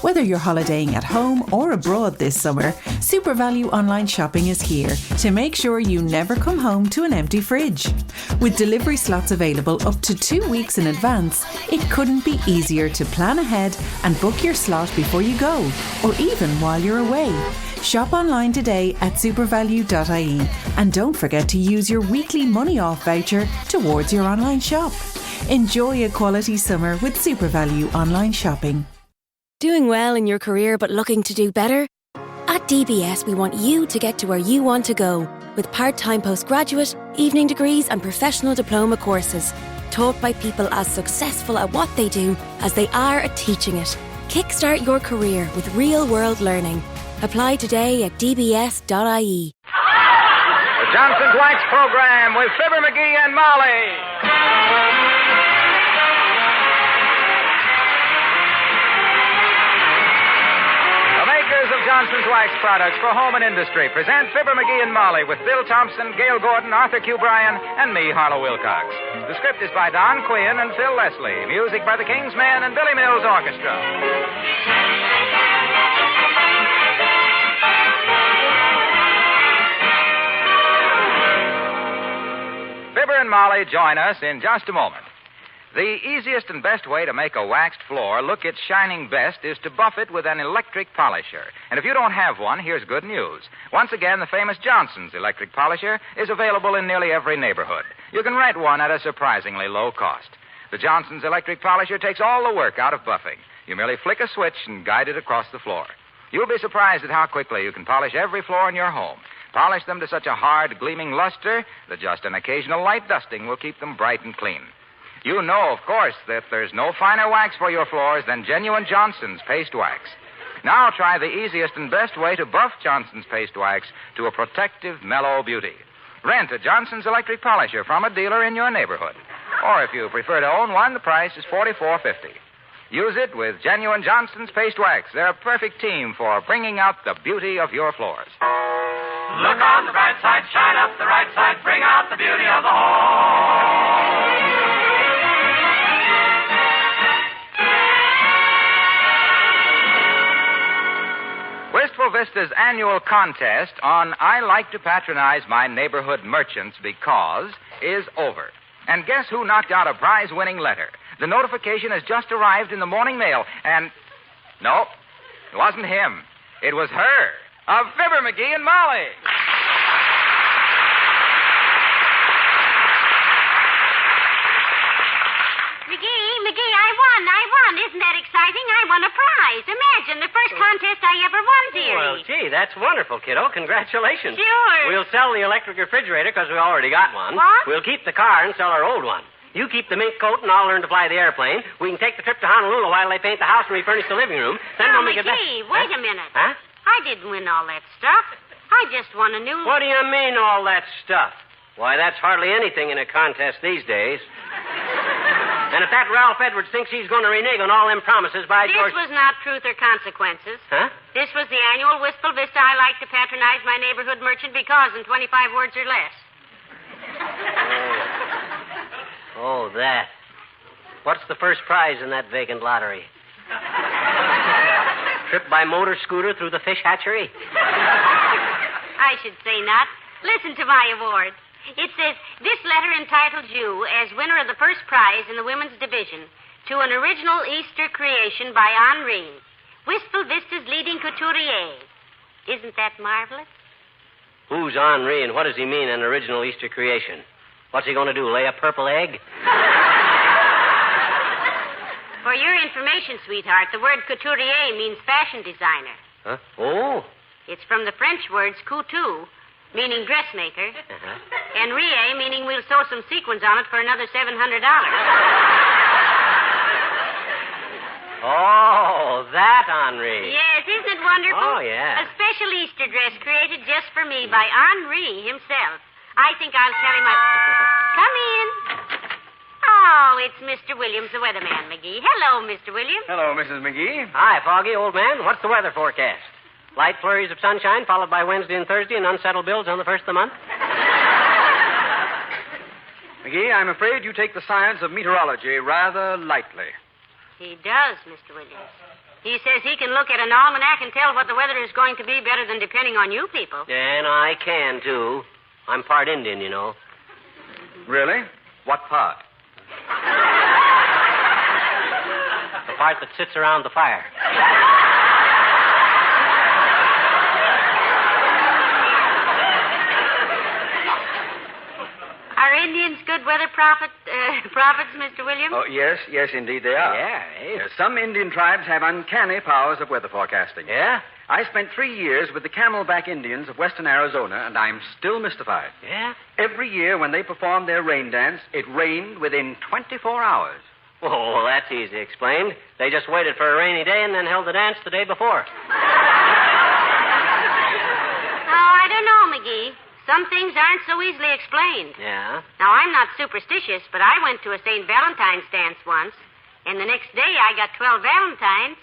Whether you're holidaying at home or abroad this summer, Super Value online shopping is here to make sure you never come home to an empty fridge. With delivery slots available up to 2 weeks in advance, it couldn't be easier to plan ahead and book your slot before you go, or even while you're away. Shop online today at supervalue.ie and don't forget to use your weekly money off voucher towards your online shop. Enjoy a quality summer with Super Value online shopping. Doing well in your career but looking to do better? At DBS, we want you to get to where you want to go with part-time postgraduate, evening degrees and professional diploma courses taught by people as successful at what they do as they are at teaching it. Kickstart your career with real-world learning. Apply today at dbs.ie. The Johnson's Wax Program with Fibber, MCGee, and Molly. Johnson's Wax Products for Home and Industry present Fibber, MCGee, and Molly with Bill Thompson, Gail Gordon, Arthur Q. Bryan, and me, Harlow Wilcox. The script is by Don Quinn and Phil Leslie. Music by the King's Men and Billy Mills Orchestra. Fibber and Molly join us in just a moment. The easiest and best way to make a waxed floor look its shining best is to buff it with an electric polisher. And if you don't have one, here's good news. Once again, the famous Johnson's electric polisher is available in nearly every neighborhood. You can rent one at a surprisingly low cost. The Johnson's electric polisher takes all the work out of buffing. You merely flick a switch and guide it across the floor. You'll be surprised at how quickly you can polish every floor in your home. Polish them to such a hard, gleaming luster that just an occasional light dusting will keep them bright and clean. You know, of course, that there's no finer wax for your floors than genuine Johnson's Paste Wax. Now try the easiest and best way to buff Johnson's Paste Wax to a protective, mellow beauty. Rent a Johnson's electric polisher from a dealer in your neighborhood. Or if you prefer to own one, the price is $44.50. Use it with genuine Johnson's Paste Wax. They're a perfect team for bringing out the beauty of your floors. Look on the bright side, shine up the right side, bring out the beauty of the home. Wistful Vista's annual contest on I Like to Patronize My Neighborhood Merchants Because is over. And guess who knocked out a prize-winning letter? The notification has just arrived in the morning mail, and... No, it wasn't him. It was her, of Fibber, MCGee, and Molly. MCGee, I won. Isn't that exciting? I won a prize. Imagine, the first contest I ever won, dearie. Well, gee, that's wonderful, kiddo. Congratulations. Sure. We'll sell the electric refrigerator because we already got one. What? We'll keep the car and sell our old one. You keep the mink coat and I'll learn to fly the airplane. We can take the trip to Honolulu while they paint the house and refurnish the living room. Then when we get back... MCGee, wait a minute. Huh? I didn't win all that stuff. I just won a new... What do you mean, all that stuff? Why, that's hardly anything in a contest these days. And if that Ralph Edwards thinks he's going to renege on all them promises, by George... This was not truth or consequences. Huh? This was the annual Wistful Vista I Like to Patronize My Neighborhood Merchant Because in 25 words or less. Oh, that. What's the first prize in that vacant lottery? Trip by motor scooter through the fish hatchery? I should say not. Listen to my award. It says, this letter entitles you as winner of the first prize in the women's division to an original Easter creation by Henri, Wistful Vista's leading couturier. Isn't that marvelous? Who's Henri and what does he mean, an original Easter creation? What's he going to do, lay a purple egg? For your information, sweetheart, the word couturier means fashion designer. Huh? Oh. It's from the French words couture, meaning dressmaker, and rie, meaning we'll sew some sequins on it for another $700. Oh, that Henri. Yes, isn't it wonderful? Oh, yeah. A special Easter dress created just for me by Henri himself. I think I'll tell him Come in. Oh, it's Mr. Williams, the weatherman, MCGee. Hello, Mr. Williams. Hello, Mrs. MCGee. Hi, Foggy, old man. What's the weather forecast? Light flurries of sunshine, followed by Wednesday and Thursday, and unsettled bills on the first of the month? McGee, I'm afraid you take the science of meteorology rather lightly. He does, Mr. Williams. He says he can look at an almanac and tell what the weather is going to be better than depending on you people. And I can, too. I'm part Indian, you know. Really? What part? The part that sits around the fire. Are Indians good weather prophets, Mr. Williams? Oh, yes, indeed they are. Yeah, eh? Some Indian tribes have uncanny powers of weather forecasting. Yeah? I spent 3 years with the Camelback Indians of western Arizona, and I'm still mystified. Yeah? Every year when they performed their rain dance, it rained within 24 hours. Oh, well, that's easy explained. They just waited for a rainy day and then held the dance the day before. Oh, I don't know, McGee. Some things aren't so easily explained. Yeah? Now, I'm not superstitious, but I went to a St. Valentine's dance once, and the next day I got 12 Valentines.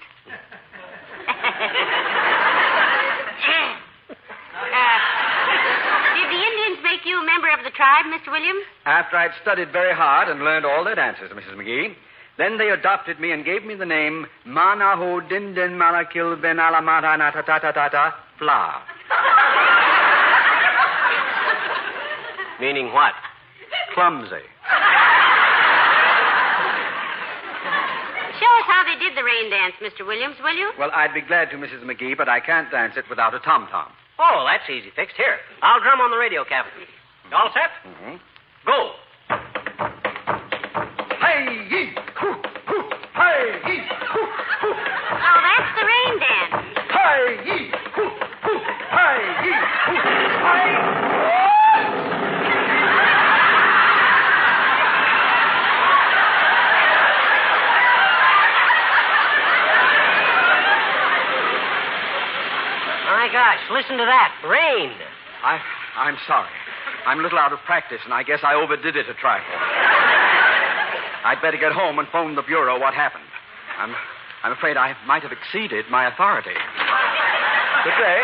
Did the Indians make you a member of the tribe, Mr. Williams? After I'd studied very hard and learned all their dances, Mrs. McGee, then they adopted me and gave me the name Manaho Dindin Malakil Ben Alamata Natatatata Fla. Meaning what? Clumsy. Show us how they did the rain dance, Mr. Williams, will you? Well, I'd be glad to, Mrs. McGee, but I can't dance it without a tom-tom. Oh, that's easy fixed. Here, I'll drum on the radio cavity. You all set? Mm-hmm. Go. Hey, yee, hoo, hoo, hey, yee, hoo, hoo. Oh, that's the rain dance. Hey, yee, hoo, hoo, hey, yee, hoo, hey. My gosh, listen to that. Rain. I'm sorry. I'm a little out of practice, and I guess I overdid it a trifle. I'd better get home and phone the bureau what happened. I'm afraid I might have exceeded my authority. Good day.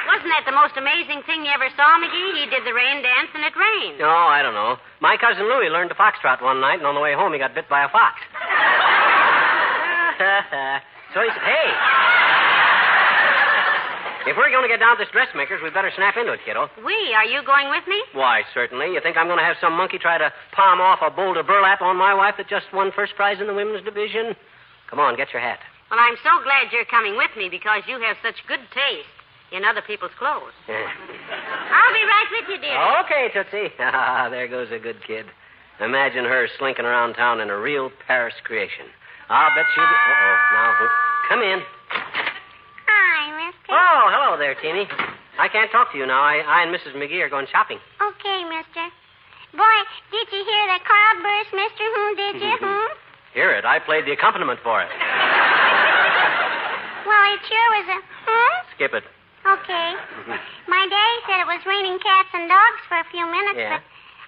Wasn't that the most amazing thing you ever saw, McGee? He did the rain dance and it rained. Oh, I don't know. My cousin Louie learned to foxtrot one night, and on the way home he got bit by a fox. So he said, hey, if we're going to get down to this dressmaker's, we'd better snap into it, kiddo. Are you going with me? Why, certainly. You think I'm going to have some monkey try to palm off a boulder burlap on my wife that just won first prize in the women's division? Come on, get your hat. Well, I'm so glad you're coming with me because you have such good taste in other people's clothes. Yeah. I'll be right with you, dear. Okay, Tootsie. Ah, there goes a good kid. Imagine her slinking around town in a real Paris creation. I'll bet she'll be... Uh-oh. Now, come in. Hi, mister. Oh, hello there, Teeny. I can't talk to you now. I and Mrs. McGee are going shopping. Okay, mister. Boy, did you hear the cloudburst, mister? Did you? Hear it. I played the accompaniment for it. Well, it sure was a... Skip it. Okay. My daddy said it was raining cats and dogs for a few minutes, Yeah. but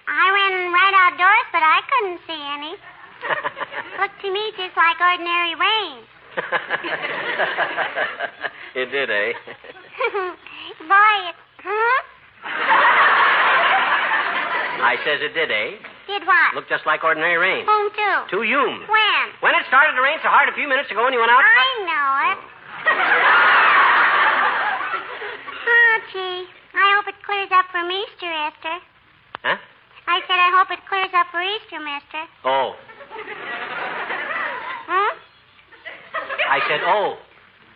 I ran right outdoors, but I couldn't see any. Looked to me just like ordinary rain. It did, eh? Boy, it... I says it did, eh? Did what? Looked just like ordinary rain. Whom to? To you. When? When it started to rain so hard a few minutes ago when you went out... I know it. Oh, gee. I hope it clears up from Easter, Esther. Huh? I said I hope it clears up for Easter, mister. Oh. I said, oh.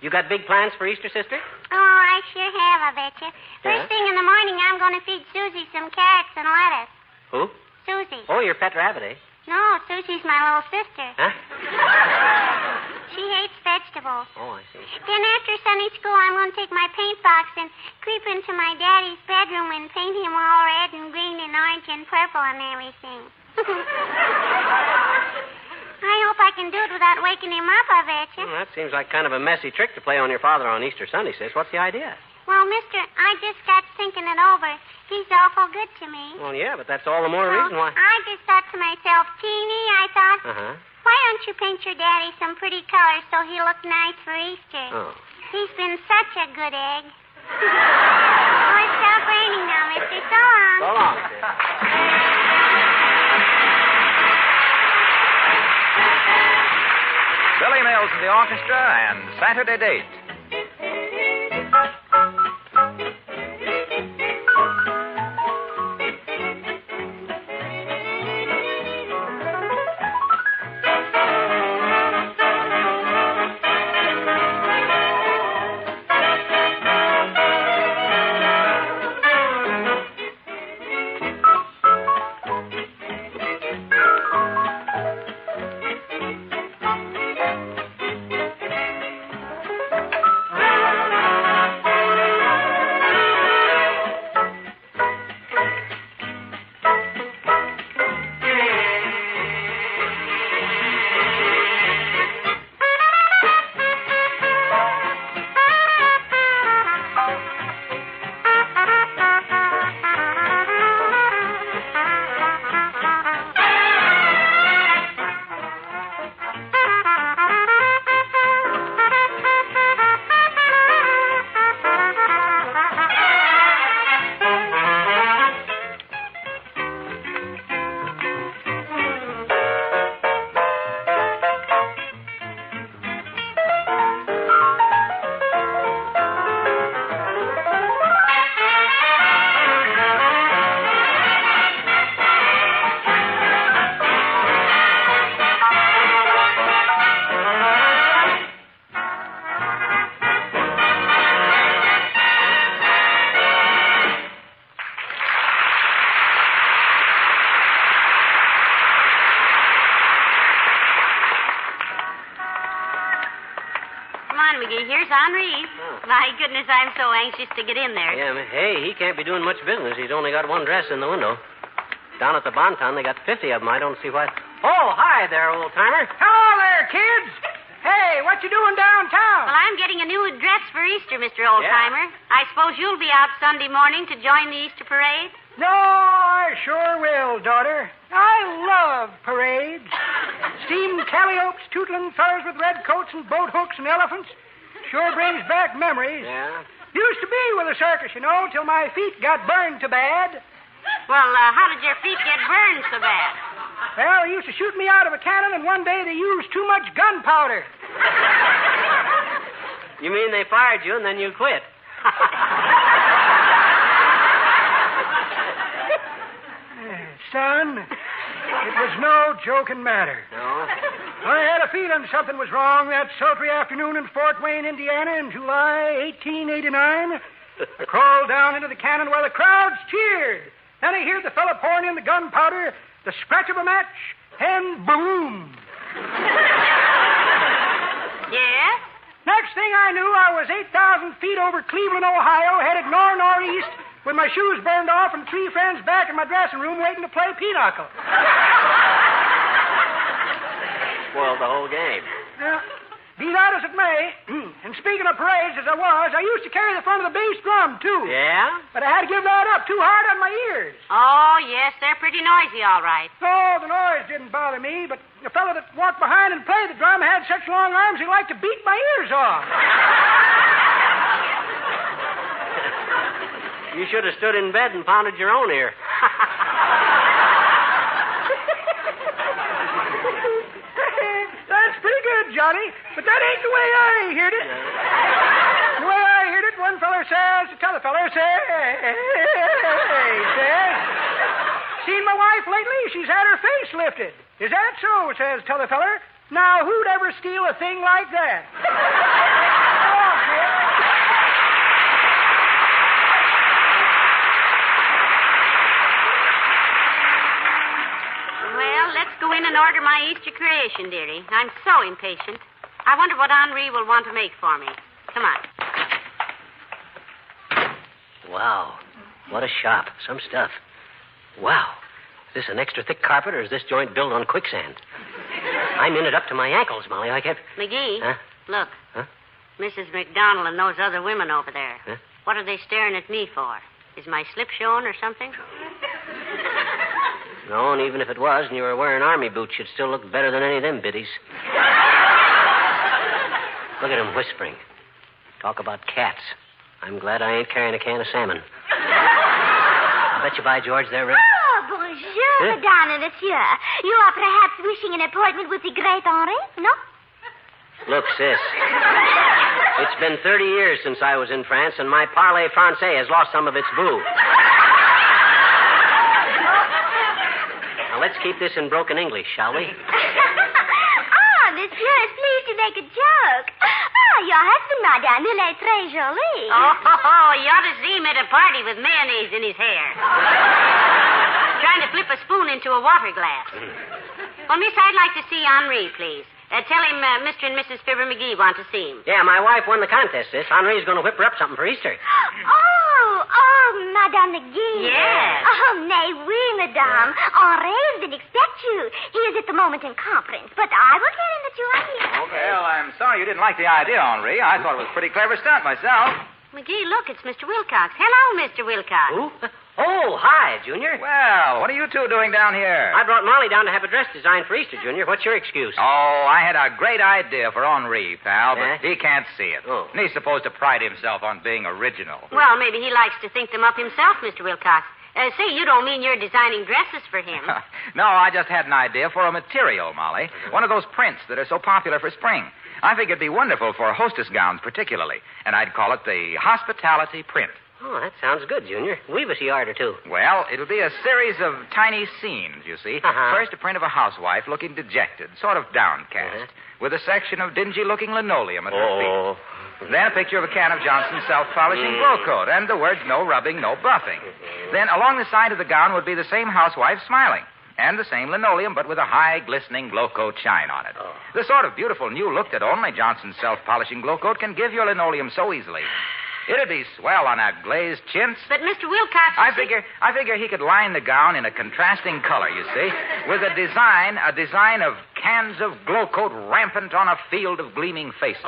You got big plans for Easter, sister? Oh, I sure have, I bet you. First Yeah? thing in the morning, I'm going to feed Susie some carrots and lettuce. Who? Susie. Oh, your pet rabbit, eh? No, Susie's my little sister. Huh? She hates vegetables. Oh, I see. Then after Sunday school, I'm going to take my paint box and creep into my daddy's bedroom and paint him all red and green and orange and purple and everything. I hope I can do it without waking him up, I bet you. Well, that seems like kind of a messy trick to play on your father on Easter Sunday, sis. What's the idea? Well, mister, I just got thinking it over. He's awful good to me. Well, yeah, but that's all the more So reason why... I just thought to myself, Teeny, I thought, Uh-huh. why don't you paint your daddy some pretty colors so he'll look nice for Easter? Oh. He's been such a good egg. Oh, it's awful raining now, mister. So long. So long, sis. Billy Mills and the orchestra and Saturday Date. MCGee. Here's Henri. My goodness, I'm so anxious to get in there. Yeah, hey, he can't be doing much business. He's only got one dress in the window. Down at the Bonton, they got 50 of them. I don't see why. Oh, hi there, old-timer. Hello there, kids. Hey, what you doing downtown? Well, I'm getting a new dress for Easter, Mr. Oldtimer. Yeah. I suppose you'll be out Sunday morning to join the Easter parade? No, I sure will, daughter. I love parades. Steam calliopes, tootling fellas with red coats and boat hooks and elephants. Sure brings back memories. Yeah? Used to be with a circus, you know, till my feet got burned to bad. Well, how did your feet get burned so bad? Well, they used to shoot me out of a cannon, and one day they used too much gunpowder. You mean they fired you and then you quit? Son, it was no joking matter. No? I had a feeling something was wrong that sultry afternoon in Fort Wayne, Indiana in July 1889. I crawled down into the cannon while the crowds cheered. Then I heard the fellow pouring in the gunpowder, the scratch of a match, and boom. Yes? Next thing I knew, I was 8,000 feet over Cleveland, Ohio, headed northeast with my shoes burned off and 3 friends back in my dressing room waiting to play pinochle. Spoiled the whole game. Be that as it may, and speaking of parades as I used to carry the front of the bass drum, too. Yeah? But I had to give that up. Too hard on my ears. Oh, yes, they're pretty noisy, all right. No, the noise didn't bother me, but the fellow that walked behind and played the drum had such long arms he liked to beat my ears off. You should have stood in bed and pounded your own ear. That's pretty good, Johnny, but that ain't the way I heard it. The way I heard it, one feller says to t'other feller, says, seen my wife lately? She's had her face lifted. Is that so? Says t'other feller. Now, who'd ever steal a thing like that? Let's go in and order my Easter creation, dearie. I'm so impatient. I wonder what Henri will want to make for me. Come on. Wow. What a shop. Some stuff. Wow. Is this an extra thick carpet, or is this joint built on quicksand? I'm in it up to my ankles, Molly. I can't... McGee, Huh? Look. Huh? Mrs. McDonald and those other women over there. Huh? What are they staring at me for? Is my slip showing or something? No, and even if it was and you were wearing army boots, you'd still look better than any of them biddies. Look at him whispering. Talk about cats. I'm glad I ain't carrying a can of salmon. bet you by George they're ready. Oh, bonjour, madame and monsieur. You are perhaps wishing an appointment with the great Henri, no? Look, sis. It's been 30 years since I was in France, and my parler français has lost some of its boo. Now, let's keep this in broken English, shall we? Monsieur is pleased to make a joke. Your husband, madame, il est très joli. Oh, you ought to see him at a party with mayonnaise in his hair. Trying to flip a spoon into a water glass. Well, miss, I'd like to see Henri, please. Tell him Mr. and Mrs. Fibber McGee want to see him. Yeah, my wife won the contest, sis. Henri's going to whip her up something for Easter. Oh, Madame McGee. Yes. Oh, mais oui, madame. Henri didn't expect you. He is at the moment in conference, but I will tell him that you are here. Well, I'm sorry you didn't like the idea, Henri. I thought it was a pretty clever stunt myself. McGee, look, it's Mr. Wilcox. Hello, Mr. Wilcox. Who? Oh, hi, Junior. Well, what are you two doing down here? I brought Molly down to have a dress designed for Easter, Junior. What's your excuse? Oh, I had a great idea for Henri, pal, but Yeah? he can't see it. Oh. And he's supposed to pride himself on being original. Well, maybe he likes to think them up himself, Mr. Wilcox. Say, you don't mean you're designing dresses for him. No, I just had an idea for a material, Molly. One of those prints that are so popular for spring. I think it'd be wonderful for hostess gowns particularly, and I'd call it the hospitality print. Oh, that sounds good, Junior. Weave us a yard or two. Well, it'll be a series of tiny scenes, you see. Uh-huh. First, a print of a housewife looking dejected, sort of downcast, with a section of dingy-looking linoleum at her feet. Then a picture of a can of Johnson's self-polishing glow coat, and the words, no rubbing, no buffing. Then along the side of the gown would be the same housewife smiling, and the same linoleum, but with a high, glistening glow coat shine on it. The sort of beautiful new look that only Johnson's self-polishing glow coat can give your linoleum so easily. It'd be swell on a glazed chintz. But, Mr. Wilcox... I figure he could line the gown in a contrasting color, you see, with a design of cans of glow coat rampant on a field of gleaming faces.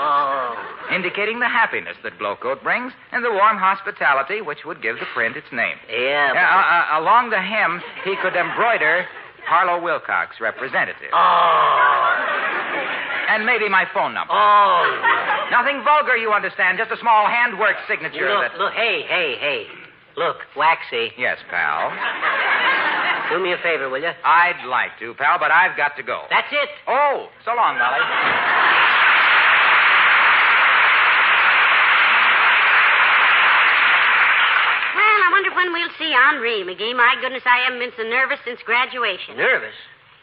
Indicating the happiness that glow coat brings and the warm hospitality which would give the print its name. Yeah, along the hem, he could embroider Harlow Wilcox, representative. And maybe my phone number. Nothing vulgar, you understand. Just a small handwork signature. Look, hey. Look, Waxy. Yes, pal. Do me a favor, will you? I'd like to, pal, but I've got to go. That's it. Oh, so long, Molly. Well, I wonder when we'll see Henri, McGee. My goodness, I haven't been so nervous since graduation. Nervous?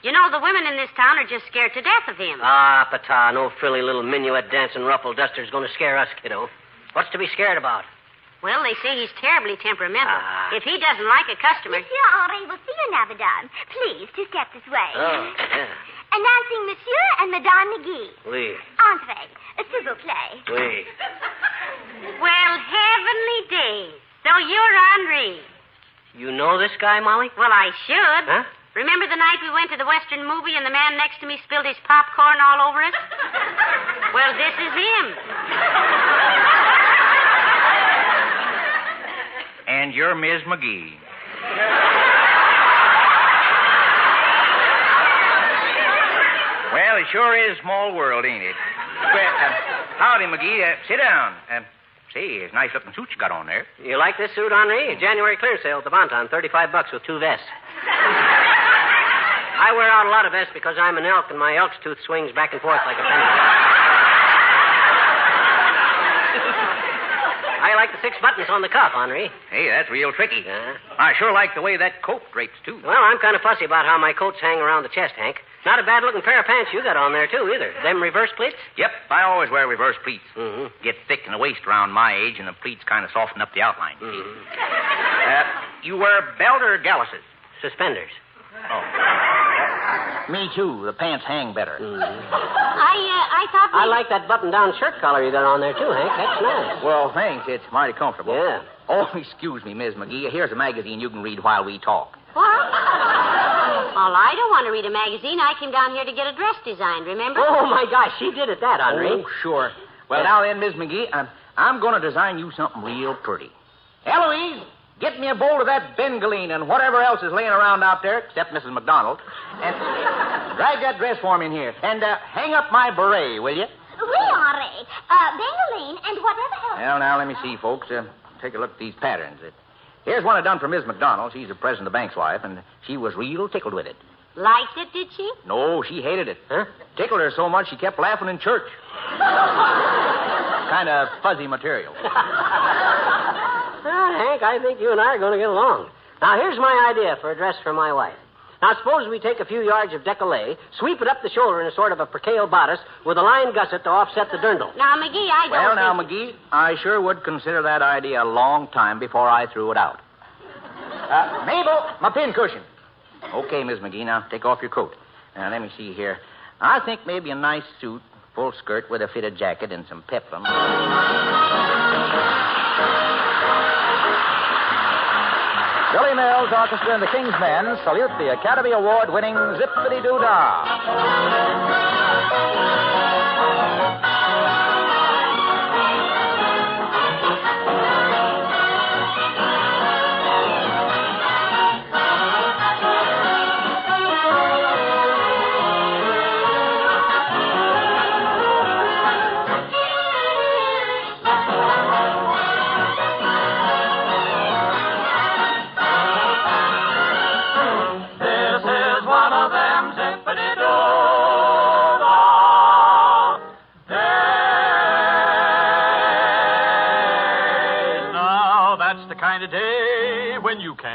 You know, the women in this town are just scared to death of him. Pata, no frilly little minuet dancing ruffle duster's going to scare us, kiddo. What's to be scared about? Well, they say he's terribly temperamental. If he doesn't like a customer... Monsieur Henri will see you now, madame. Please, to step this way. Oh, yeah. Announcing Monsieur and Madame McGee. Oui. Entrez. S'il vous plaît. Oui. Well, heavenly days. So you're Henri. You know this guy, Molly? Well, I should. Huh? Remember the night we went to the Western movie and the man next to me spilled his popcorn all over us? Well, this is him. And you're Ms. McGee. Well, it sure is a small world, ain't it? Well, howdy, McGee. Sit down. Say, it's a nice-looking suit you got on there. You like this suit, Henri? January clear sale at the Bonton, $35 with 2 vests. I wear out a lot of vests because I'm an elk and my elk's tooth swings back and forth like a pendulum. I like the 6 buttons on the cuff, Henri. Hey, that's real tricky. Yeah. I sure like the way that coat drapes, too. Well, I'm kind of fussy about how my coats hang around the chest, Hank. Not a bad-looking pair of pants you got on there, too, either. Them reverse pleats? Yep, I always wear reverse pleats. Mm-hmm. Get thick in the waist around my age, and the pleats kind of soften up the outline. Mm-hmm. You wear belt or galluses? Suspenders. Oh. Me, too. The pants hang better. Mm-hmm. I thought I like that button-down shirt collar you got on there, too, Hank. That's nice. Well, thanks. It's mighty comfortable. Yeah. Oh, excuse me, Miss McGee. Here's a magazine you can read while we talk. What? Well, I don't want to read a magazine. I came down here to get a dress designed, remember? Oh, my gosh, she did it, that, Henri. Oh, sure. Well, now then, Miss McGee, I'm going to design you something real pretty. Eloise, get me a bowl of that bengaline and whatever else is laying around out there, except Mrs. McDonald, and drag that dress for me in here. And hang up my beret, will you? Oui, Henri. Bengaline and whatever else. Well, now, let me see, folks. Take a look at these patterns. Here's one I done for Miss McDonald. She's the president of the bank's wife, and she was real tickled with it. Liked it, did she? No, she hated it. Huh? Tickled her so much she kept laughing in church. Kind of fuzzy material. Well, Hank, I think you and I are going to get along. Now, here's my idea for a dress for my wife. Now, suppose we take a few yards of décolleté, sweep it up the shoulder in a sort of a percale bodice with a line gusset to offset the dirndl. Now, McGee, I don't McGee, I sure would consider that idea a long time before I threw it out. Mabel, my pincushion. Okay, Miss McGee, now take off your coat. Now, let me see here. I think maybe a nice suit, full skirt with a fitted jacket and some peplum. Billy Mills Orchestra and the King's Men salute the Academy Award-winning Zippity-Doo-Dah.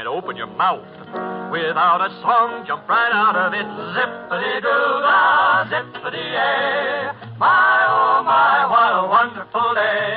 Open your mouth. Without a song, jump right out of it. Zippity-doo-dah, zippity-yay. My, oh my, what a wonderful day.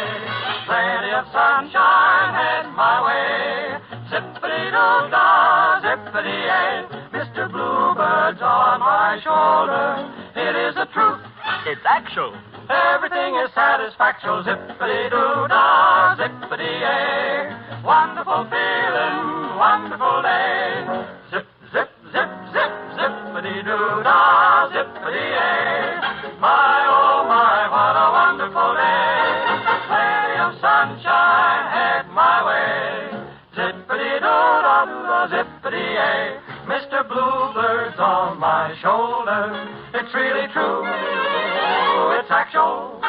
Plenty of sunshine heading my way. Zippity-doo-dah, zippity-yay. Mr. Bluebird's on my shoulder. It is the truth. It's actual. Everything is satisfactual. Zippity-doo-dah, zippity-yay. Wonderful feeling, wonderful day. Zip, zip, zip, zip, zippity-doo-dah, zippity-yay. My, oh my, what a wonderful day. Plenty of sunshine head my way. Zippity-doo-dah, zippity-yay. Mr. Bluebird's on my shoulder. It's really true. It's actual.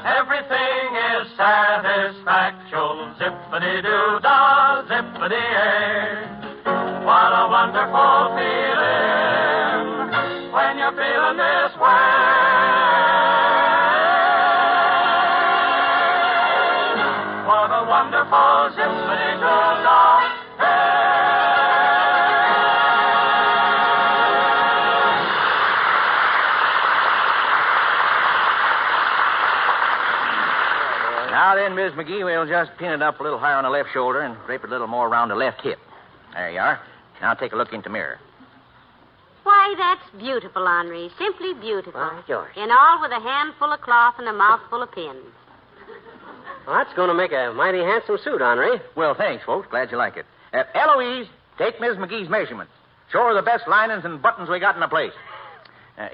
Everything is satisfactual. Zippity-doo-dah, zippity-yay. What a wonderful feeling when you're feeling this way. What a wonderful zippity-doo-dah. Now then, Miss McGee, we'll just pin it up a little higher on the left shoulder and drape it a little more around the left hip. There you are. Now take a look into the mirror. Why, that's beautiful, Henri. Simply beautiful. Why, George. And all with a handful of cloth and a mouthful of pins. Well, that's going to make a mighty handsome suit, Henri. Well, thanks, folks. Glad you like it. Eloise, take Miss McGee's measurements. Show her the best linings and buttons we got in the place.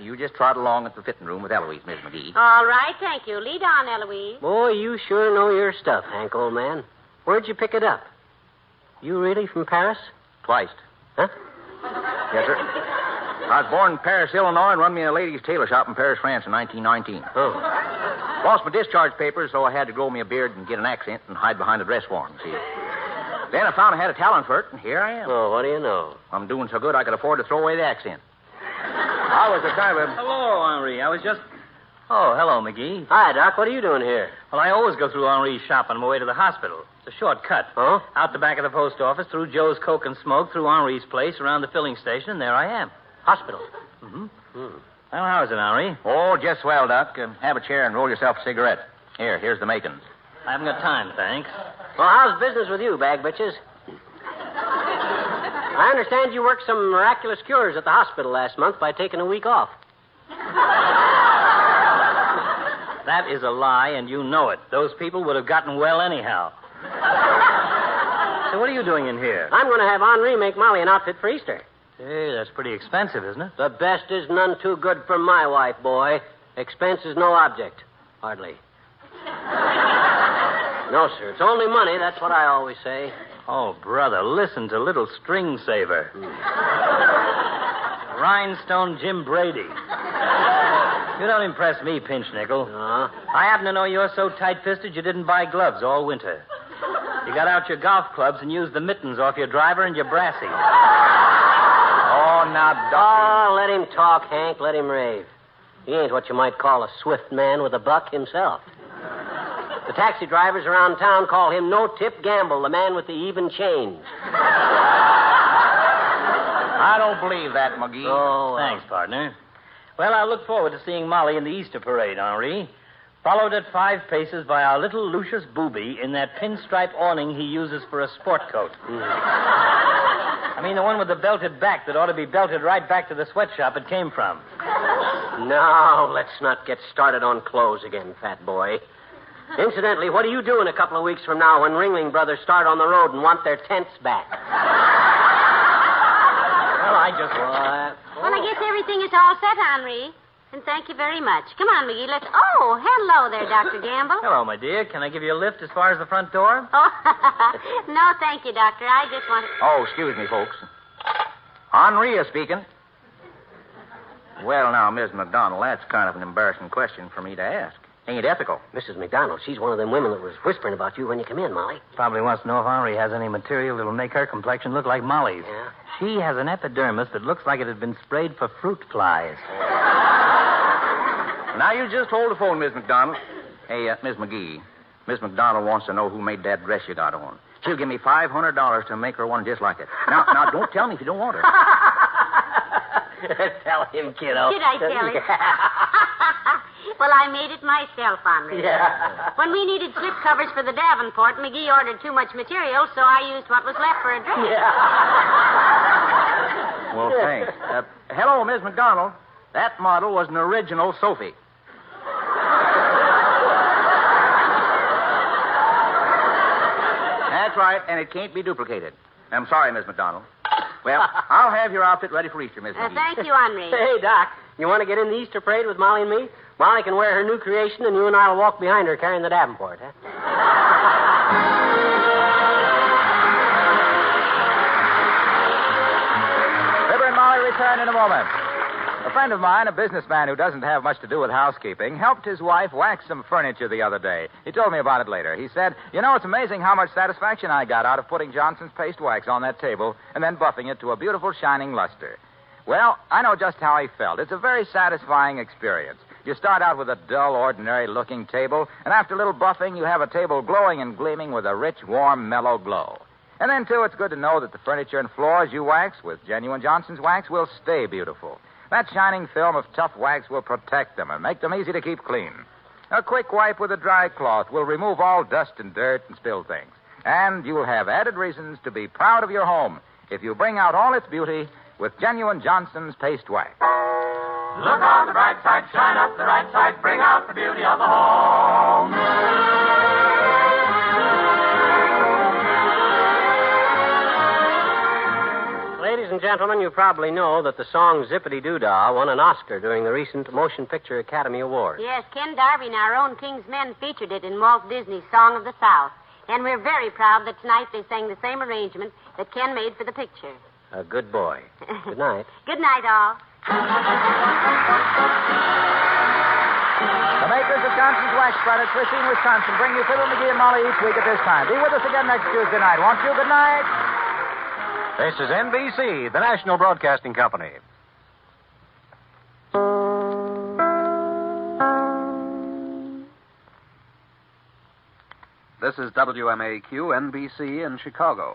You just trot along at the fitting room with Eloise, Miss McGee. All right, thank you. Lead on, Eloise. Boy, you sure know your stuff, Hank, old man. Where'd you pick it up? You really from Paris? Twice. Huh? Yes, sir. I was born in Paris, Illinois, and run me a ladies' tailor shop in Paris, France in 1919. Oh. Lost my discharge papers, so I had to grow me a beard and get an accent and hide behind a dress form, see. Then I found I had a talent for it, and here I am. Oh, what do you know? I'm doing so good I could afford to throw away the accent. I was the kind of... Hello, Henri. I was just... Oh, hello, McGee. Hi, Doc. What are you doing here? Well, I always go through Henri's shop on my way to the hospital. It's a short cut. Oh? Out the back of the post office, through Joe's Coke and Smoke, through Henri's place, around the filling station, and there I am. Hospital? Mm-hmm. Well, how is it, Henri? Oh, just swell, Doc. Have a chair and roll yourself a cigarette. Here's the makings. I haven't got time, thanks. Well, how's business with you, bag bitches? I understand you worked some miraculous cures at the hospital last month by taking a week off. That is a lie, and you know it. Those people would have gotten well anyhow. So what are you doing in here? I'm going to have Henri make Molly an outfit for Easter. Hey, that's pretty expensive, isn't it? The best is none too good for my wife, boy. Expense is no object. Hardly. No, sir. It's only money. That's what I always say. Oh, brother, listen to little string saver. Rhinestone Jim Brady. You don't impress me, Pinch Nickel. Uh-huh. I happen to know you're so tight-fisted you didn't buy gloves all winter. You got out your golf clubs and used the mittens off your driver and your brassy. Oh, now, Oh, let him talk, Hank. Let him rave. He ain't what you might call a swift man with a buck himself. The taxi drivers around town call him No-Tip Gamble, the man with the even change. I don't believe that, McGee. Oh, Thanks, partner. Well, I look forward to seeing Molly in the Easter parade, Henri. Followed at 5 paces by our little Lucius Booby in that pinstripe awning he uses for a sport coat. I mean, the one with the belted back that ought to be belted right back to the sweatshop it came from. Now, let's not get started on clothes again, fat boy. Incidentally, what do you do in a couple of weeks from now when Ringling Brothers start on the road and want their tents back? Well, I just... Well, I guess everything is all set, Henri. And thank you very much. Come on, McGee, let's... Oh, hello there, Dr. Gamble. Hello, my dear. Can I give you a lift as far as the front door? Oh, no, thank you, Doctor. I just want... Oh, excuse me, folks. Henri is speaking. Well, now, Miss McDonald, that's kind of an embarrassing question for me to ask. Ain't ethical. Mrs. McDonald, she's one of them women that was whispering about you when you come in, Molly. Probably wants to know if Henri has any material that'll make her complexion look like Molly's. Yeah? She has an epidermis that looks like it had been sprayed for fruit flies. Now, you just hold the phone, Miss McDonald. Hey, Miss McGee, Miss McDonald wants to know who made that dress you got on. She'll give me $500 to make her one just like it. Now, don't tell me if you don't want her. Tell him, kiddo. Did I tell him? Well, I made it myself, Henri. Yeah. When we needed slip covers for the Davenport, McGee ordered too much material, so I used what was left for a dress. Yeah. Well, thanks. Hello, Miss McDonald. That model was an original Sophie. That's right, and it can't be duplicated. I'm sorry, Miss McDonald. Well, I'll have your outfit ready for Easter, Miss McGee. Thank you, Henri. Hey, Doc, you want to get in the Easter parade with Molly and me? Molly can wear her new creation, and you and I will walk behind her carrying the Davenport, huh? Fibber and Molly return in a moment. A friend of mine, a businessman who doesn't have much to do with housekeeping, helped his wife wax some furniture the other day. He told me about it later. He said, it's amazing how much satisfaction I got out of putting Johnson's paste wax on that table and then buffing it to a beautiful shining luster. Well, I know just how he felt. It's a very satisfying experience. You start out with a dull, ordinary-looking table, and after a little buffing, you have a table glowing and gleaming with a rich, warm, mellow glow. And then, too, it's good to know that the furniture and floors you wax with genuine Johnson's wax will stay beautiful. That shining film of tough wax will protect them and make them easy to keep clean. A quick wipe with a dry cloth will remove all dust and dirt and spilled things. And you'll have added reasons to be proud of your home if you bring out all its beauty with genuine Johnson's paste wax. Look on the bright side, shine up the right side, bring out the beauty of the home. Ladies and gentlemen, you probably know that the song Zippity-Doo-Dah won an Oscar during the recent Motion Picture Academy Awards. Yes, Ken Darby and our own King's Men featured it in Walt Disney's Song of the South. And we're very proud that tonight they sang the same arrangement that Ken made for the picture. A good boy. Good night. Good night, all. The makers of Johnson's Wax Products, Racine, Wisconsin, bring you Fibber, McGee, and Molly each week at this time. Be with us again next Tuesday night, won't you? Good night. This is NBC, the National Broadcasting Company. This is WMAQ, NBC in Chicago.